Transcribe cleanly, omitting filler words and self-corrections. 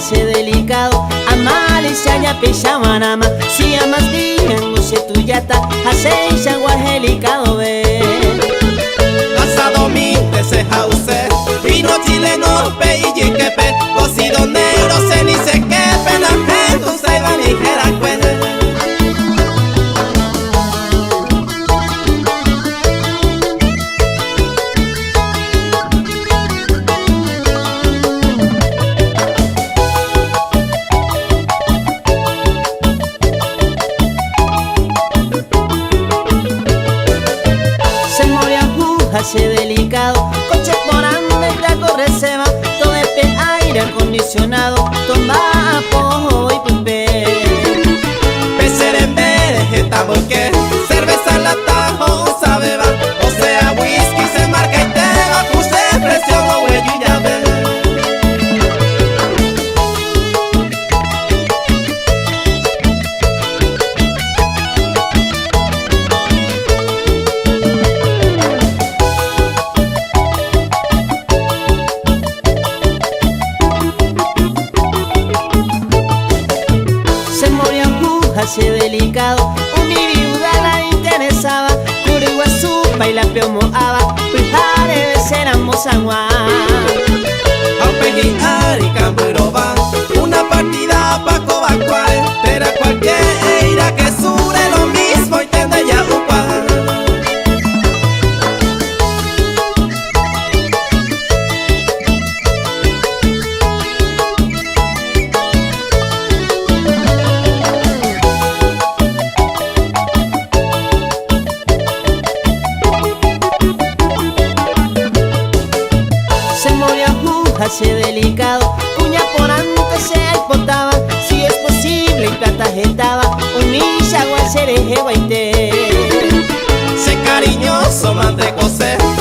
se delicado Amalicia ya pechamanama Si amas digan use tu yata Hacen changua delicado ve Asado minte se jause Vino chileno pe y yiquepe Cocido negro se ni se quepe La gente se va ni jeracuete Hace delicado, coche por ande corre se va, todo de aire acondicionado, toma apoyo y pumpe. Pecerembe de jeta porque cerveza en la tajo sabe va, o sea whisky se marca y te va, puse presión o huello y ya ve. Hace delicado, mi viuda la interesaba, Curiguazú baila piomoaba, Pujare beceramos agua. Aupegui ari camburoba, una partida pa cobacuay, pero cualquier eira que sure lo mismo y tende ya upa. Hace delicado, uña por antes se exportaba, si es posible y plata jetaba, unilla o al cereje guaité. Se cariñoso man de coser.